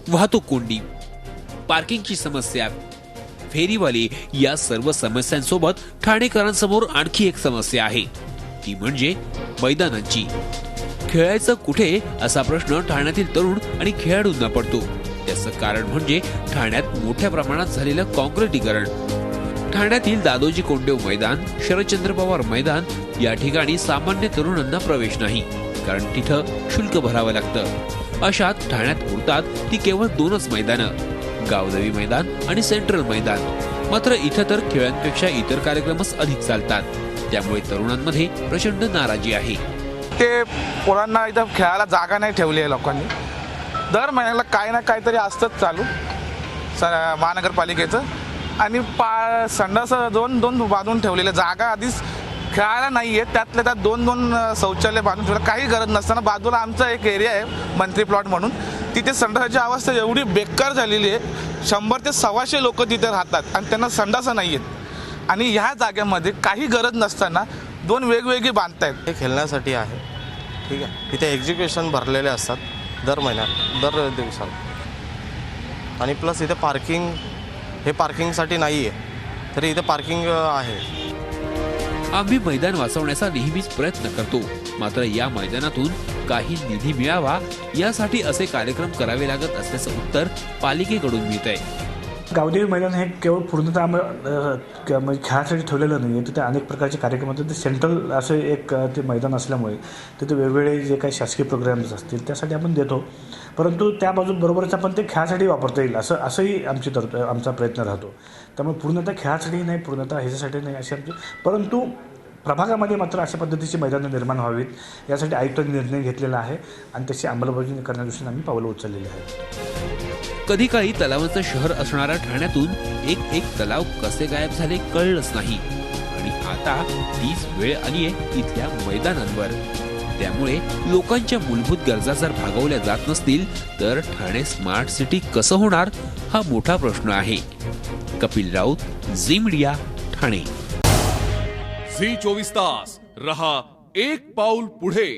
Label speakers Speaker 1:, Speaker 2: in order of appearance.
Speaker 1: वाहतूक कोंडी, पार्किंगची समस्या, फेरीवाले या सर्व समस्यांसोबत ठाणेकरांसमोर आणखी एक समस्या आहे, ती म्हणजे मैदानांची। खेळायचं कुठे असा प्रश्न ठाण्यातील तरुण आणि खेळाडूंना पडतो। त्याचं कारण म्हणजे ठाण्यात मोठ्या प्रमाणात झालेलं काँक्रिटीकरण। ठाण्यातील दादोजी कोंडदेव मैदान, शरदचंद्र पवार मैदान या ठिकाणी सामान्य तरुणांना प्रवेश नाही, कारण तिथं शुल्क भरावं लागतं। अशात ठाण्यात उरतात ती केवळ 2च मैदानं, गावदेवी मैदान आणि सेंट्रल मैदान। मात्र इथं तर खेळांपेक्षा इतर कार्यक्रमच अधिक चालतात, त्यामुळे तरुणांमध्ये प्रचंड नाराजी आहे।
Speaker 2: ते पोरांना इथं खेळायला जागा नाही ठेवली आहे लोकांनी। दर महिन्याला काही ना काहीतरी असतंच चालू महानगरपालिकेचं, आणि संडास दोन बांधून ठेवलेल्या जागा आधीच खेळायला नाही आहेत, त्यातल्या त्यात 2 शौचालय बांधून ठेवलं। काही गरज नसताना बाजूला आमचा एक एरिया आहे मंत्री प्लॉट म्हणून, तिथे संडासाची अवस्था एवढी बेकार झालेली आहे। 100 ते 125 लोक तिथे राहतात आणि त्यांना संडास नाही आहेत, आणि ह्या जागेमध्ये काही गरज नसताना 2 वेगवेगळी बांधतायत।
Speaker 3: हे खेळण्यासाठी आहे, ठीक आहे। तिथे एक्झिक्युशन भरलेले असतात दर महिन्यात, दर दिवसाला, आणि प्लस इथे पार्किंगसाठी नाही आहे, तरी इथे पार्किंग आहे।
Speaker 1: आम्ही मैदान वाचवण्याचा नेहमीच प्रयत्न करतो, मात्र या मैदानातून काही निधी मिळावा यासाठी असे कार्यक्रम करावे लागत असल्याचं उत्तर पालिकेकडून मिळतंय।
Speaker 4: गावदेवी मैदान हे केवळ पूर्णतः म्हणजे खेळासाठी ठेवलेलं नाही आहे, तिथे अनेक प्रकारचे कार्यक्रम होतात। ते सेंट्रल असं एक ते मैदान असल्यामुळे तिथे वेगवेगळे जे काही शासकीय प्रोग्राम्स असतील त्यासाठी आपण देतो, परंतु त्या बरोबरच आपण ते खेळासाठी वापरता येईल असंही आमचा प्रयत्न राहतो। त्यामुळे पूर्णतः खेळासाठी नाही, पूर्णतः ह्याच्यासाठी नाही असे आमचे, परंतु प्रभागामध्ये मात्र अशा पद्धतीची मैदानं निर्माण व्हावीत यासाठी आयुक्तांनी निर्णय घेतलेला आहे, आणि त्याची अंमलबजावणी करण्यादृष्टीने आम्ही पावलं उचललेली आहेत।
Speaker 1: कधी काळी तलावांचं शहर असणाऱ्या ठाण्यातून एक तलाव कसे गायब झाले कळलंच नाही, आणि आता तीच वेळ आली आहे इथल्या मैदानांवर। त्यामुळे लोकांच्या मूलभूत गरजा जर भागवल्या जात नसतील तर ठाणे स्मार्ट सिटी कसं होणार हा मोठा प्रश्न आहे। कपिल राऊत, झी मीडिया, ठाणे।
Speaker 5: झी 24 तास रहा एक पाऊल पुढे।